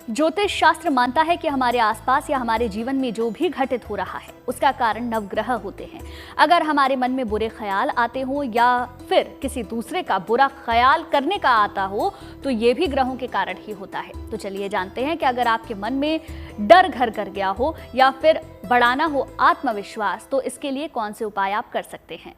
ज्योतिष शास्त्र मानता है कि हमारे आसपास या हमारे जीवन में जो भी घटित हो रहा है उसका कारण नवग्रह होते हैं। अगर हमारे मन में बुरे ख्याल आते हो या फिर किसी दूसरे का बुरा ख्याल करने का आता हो तो ये भी ग्रहों के कारण ही होता है। तो चलिए जानते हैं कि अगर आपके मन में डर घर कर गया हो या फिर बढ़ाना हो आत्मविश्वास तो इसके लिए कौन से उपाय आप कर सकते हैं।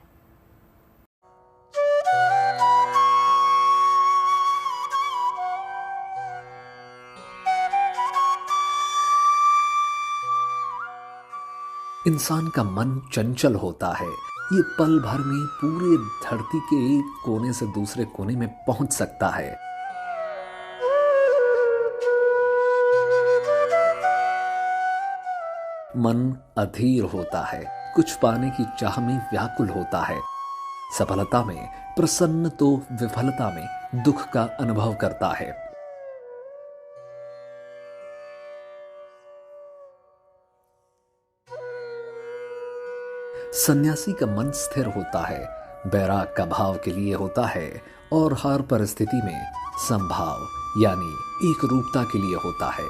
इंसान का मन चंचल होता है। ये पल भर में पूरे धरती के एक कोने से दूसरे कोने में पहुंच सकता है। मन अधीर होता है, कुछ पाने की चाह में व्याकुल होता है। सफलता में प्रसन्न तो विफलता में दुख का अनुभव करता है। सन्यासी का मन स्थिर होता है, बैराग का भाव के लिए होता है और हर परिस्थिति में संभाव यानी एक रूपता के लिए होता है।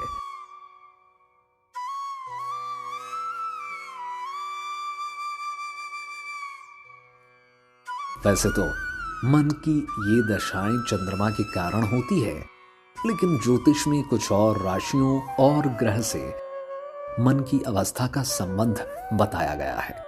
वैसे तो मन की ये दशाएं चंद्रमा के कारण होती है, लेकिन ज्योतिष में कुछ और राशियों और ग्रह से मन की अवस्था का संबंध बताया गया है।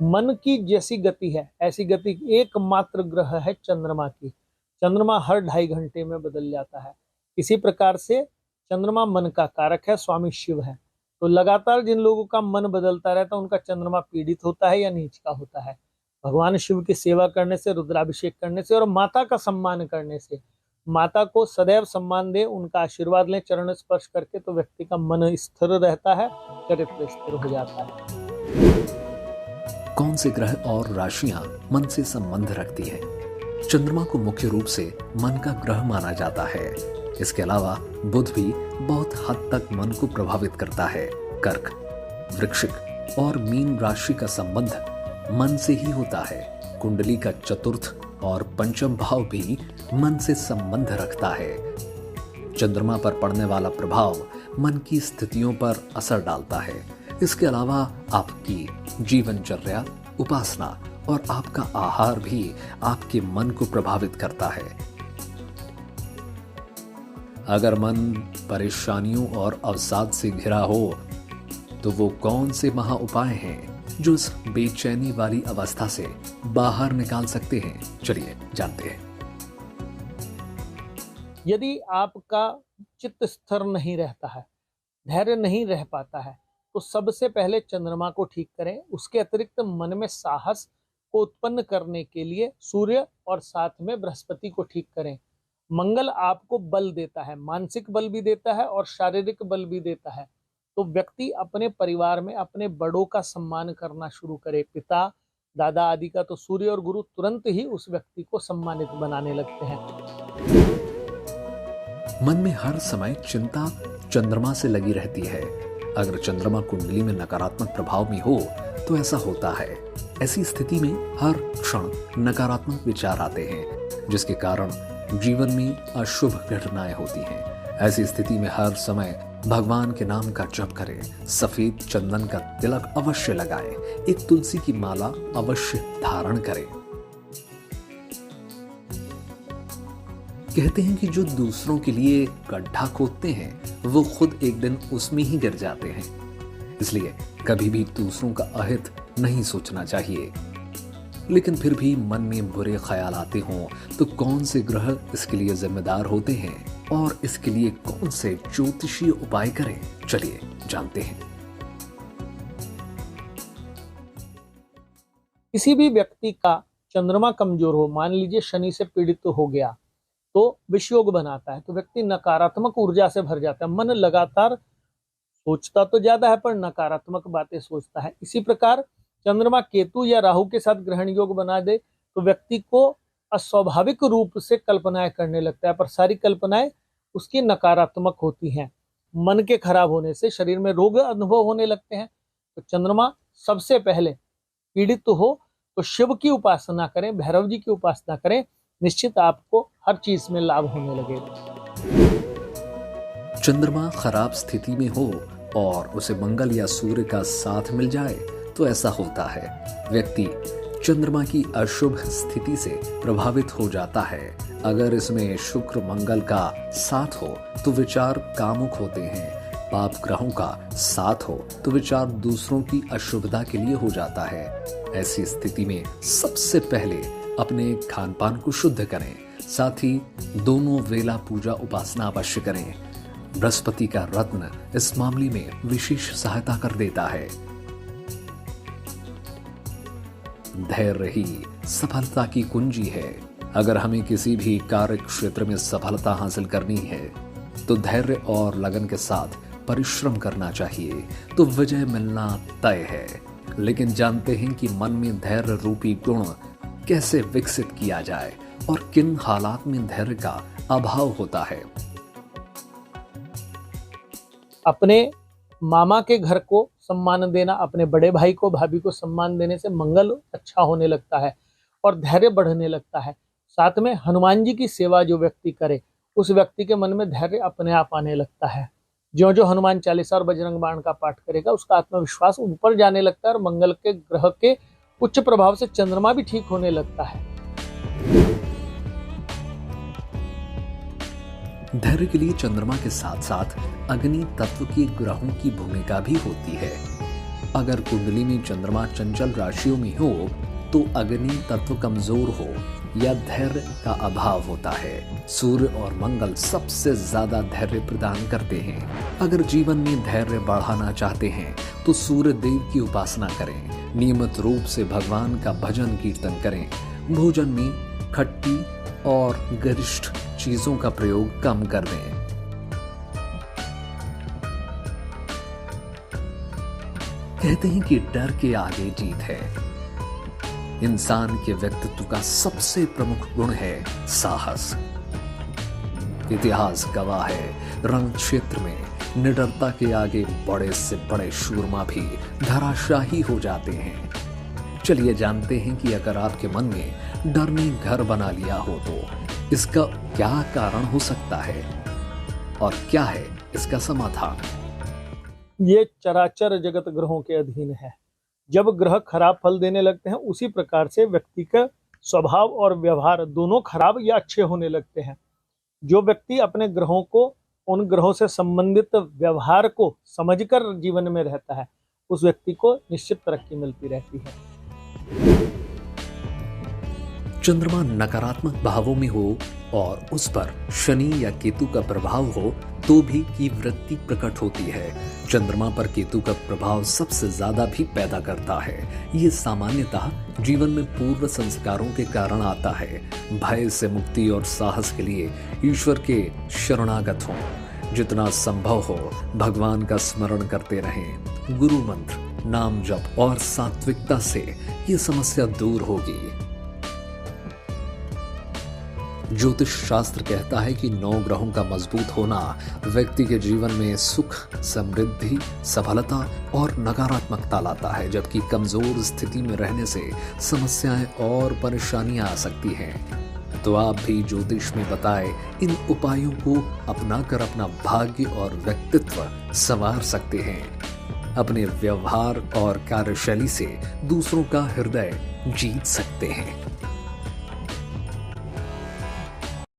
मन की जैसी गति है ऐसी गति एकमात्र ग्रह है चंद्रमा की। चंद्रमा हर 2.5 घंटे में बदल जाता है। इसी प्रकार से चंद्रमा मन का कारक है, स्वामी शिव है। तो लगातार जिन लोगों का मन बदलता रहता है उनका चंद्रमा पीड़ित होता है या नीच का होता है। भगवान शिव की सेवा करने से, रुद्राभिषेक करने से और माता का सम्मान करने से, माता को सदैव सम्मान दे, उनका आशीर्वाद लें चरण स्पर्श करके, तो व्यक्ति का मन स्थिर रहता है, चरित्र स्थिर हो जाता है। कौन से ग्रह और राशियां मन से संबंध रखती है? चंद्रमा को मुख्य रूप से मन का ग्रह माना जाता है। इसके अलावा बुध भी बहुत हद तक मन को प्रभावित करता है। कर्क, वृश्चिक और मीन राशि का संबंध मन से ही होता है। कुंडली का चतुर्थ और पंचम भाव भी मन से संबंध रखता है। चंद्रमा पर पड़ने वाला प्रभाव मन की स्थितियों पर असर डालता है। इसके अलावा आपकी जीवनचर्या, उपासना और आपका आहार भी आपके मन को प्रभावित करता है। अगर मन परेशानियों और अवसाद से घिरा हो तो वो कौन से महा उपाय हैं जो इस बेचैनी वाली अवस्था से बाहर निकाल सकते हैं? चलिए जानते हैं। यदि आपका चित्त स्थिर नहीं रहता है, धैर्य नहीं रह पाता है, तो सबसे पहले चंद्रमा को ठीक करें। उसके अतिरिक्त मन में साहस को उत्पन्न करने के लिए सूर्य और साथ में बृहस्पति को ठीक करें। मंगल आपको बल देता है, मानसिक बल भी देता है और शारीरिक बल भी देता है। तो व्यक्ति अपने परिवार में अपने बड़ों का सम्मान करना शुरू करे। पिता, दादा आदि का तो सूर्य और गुरु तुरंत ही उस व्यक्ति को सम्मानित बनाने लगते हैं। मन में हर समय चिंता चंद्रमा से लगी रहती है। अगर चंद्रमा कुंडली में नकारात्मक प्रभाव में हो तो ऐसा होता है। ऐसी स्थिति में हर क्षण नकारात्मक विचार आते हैं, जिसके कारण जीवन में अशुभ घटनाएं होती हैं। ऐसी स्थिति में हर समय भगवान के नाम का जप करें, सफेद चंदन का तिलक अवश्य लगाएं, एक तुलसी की माला अवश्य धारण करें। कहते हैं कि जो दूसरों के लिए गड्ढा खोदते हैं वो खुद एक दिन उसमें ही गिर जाते हैं। इसलिए कभी भी दूसरों का अहित नहीं सोचना चाहिए। लेकिन फिर भी मन में बुरे ख्याल आते हों तो कौन से ग्रह इसके लिए जिम्मेदार होते हैं और इसके लिए कौन से ज्योतिषीय उपाय करें? चलिए जानते हैं। किसी भी व्यक्ति का चंद्रमा कमजोर हो, मान लीजिए शनि से पीड़ित हो गया, तो विषयोग बनाता है, तो व्यक्ति नकारात्मक ऊर्जा से भर जाता है। मन लगातार सोचता तो ज्यादा है पर नकारात्मक बातें सोचता है। इसी प्रकार चंद्रमा केतु या राहु के साथ ग्रहण योग बना दे तो व्यक्ति को अस्वाभाविक रूप से कल्पनाएं करने लगता है, पर सारी कल्पनाएं उसकी नकारात्मक होती हैं। मन के खराब होने से शरीर में रोग अनुभव होने लगते हैं। तो चंद्रमा सबसे पहले पीड़ित हो तो शिव की उपासना करें, भैरव जी की उपासना करें, निश्चित आपको हर चीज में लाभ होने लगेगा। चंद्रमा खराब स्थिति में हो और उसे मंगल या सूर्य का साथ मिल जाए तो ऐसा होता है, व्यक्ति चंद्रमा की अशुभ स्थिति से प्रभावित हो जाता है। अगर इसमें शुक्र मंगल का साथ हो तो विचार कामुक होते हैं, पाप ग्रहों का साथ हो तो विचार दूसरों की अशुभता के लिए हो जाता है। ऐसी स्थिति में सबसे पहले अपने खान पान को शुद्ध करें, साथ ही दोनों वेला पूजा उपासना अवश्य करें। बृहस्पति का रत्न इस मामले में विशेष सहायता कर देता है। धैर्य ही सफलता की कुंजी है। अगर हमें किसी भी कार्य क्षेत्र में सफलता हासिल करनी है तो धैर्य और लगन के साथ परिश्रम करना चाहिए, तो विजय मिलना तय है। लेकिन जानते हैं कि मन में धैर्य रूपी गुण कैसे विकसित किया जाए और किन हालात में धैर्य का अभाव होता है। अपने मामा के घर को सम्मान देना, अपने बड़े भाई को भाभी को सम्मान देने से मंगल अच्छा होने लगता है और धैर्य बढ़ने लगता है। साथ में हनुमान जी की सेवा जो व्यक्ति करे उस व्यक्ति के मन में धैर्य अपने आप आने लगता है। जो जो हनुमान चालीसा और बजरंग बाण का पाठ करेगा उसका आत्मविश्वास ऊपर जाने लगता है और मंगल के ग्रह के उच्च प्रभाव से चंद्रमा भी ठीक होने लगता है। धैर्य के लिए चंद्रमा के साथ साथ अग्नि तत्व के ग्रहों की भूमिका भी होती है। अगर कुंडली में चंद्रमा चंचल राशियों में हो तो अग्नि तत्व कमजोर हो या धैर्य का अभाव होता है। सूर्य और मंगल सबसे ज्यादा धैर्य प्रदान करते हैं। अगर जीवन में धैर्य बढ़ाना चाहते हैं तो सूर्य देव की उपासना करें, नियमित रूप से भगवान का भजन कीर्तन करें, भोजन में खट्टी और गरिष्ठ चीजों का प्रयोग कम कर दें। कहते हैं कि डर के आगे जीत है। इंसान के व्यक्तित्व का सबसे प्रमुख गुण है साहस। इतिहास गवाह है, रण क्षेत्र में निडरता के आगे बड़े से बड़े शूरमा भी धराशाही हो जाते हैं। चलिए जानते हैं कि अगर आपके मन में डर ने घर बना लिया हो तो इसका क्या कारण हो सकता है और क्या है इसका समाधान। ये चराचर जगत ग्रहों के अधीन है। जब ग्रह खराब फल देने लगते हैं उसी प्रकार से व्यक्ति का स्वभाव और व्यवहार दोनों खराब या अच्छे होने लगते हैं। जो व्यक्ति अपने ग्रहों को, उन ग्रहों से संबंधित व्यवहार को समझकर जीवन में रहता है उस व्यक्ति को निश्चित तरक्की मिलती रहती है। चंद्रमा नकारात्मक भावों में हो और उस पर शनि या केतु का प्रभाव हो तो भी की वृत्ति प्रकट होती है। चंद्रमा पर केतु का प्रभाव सबसे ज्यादा भी पैदा करता है। ये सामान्यतः जीवन में पूर्व संस्कारों के कारण आता है। भय से मुक्ति और साहस के लिए ईश्वर के शरणागत हों। जितना संभव हो भगवान का स्मरण करते रहें। गुरु मंत्र, नाम जप और सात्विकता से ये समस्या दूर होगी। ज्योतिष शास्त्र कहता है कि 9 ग्रहों का मजबूत होना व्यक्ति के जीवन में सुख, समृद्धि, सफलता और नकारात्मकता लाता है, जबकि कमजोर स्थिति में रहने से समस्याएं और परेशानियां आ सकती हैं। तो आप भी ज्योतिष में बताए इन उपायों को अपनाकर अपना भाग्य और व्यक्तित्व संवार सकते हैं। अपने व्यवहार और कार्यशैली से दूसरों का हृदय जीत सकते हैं।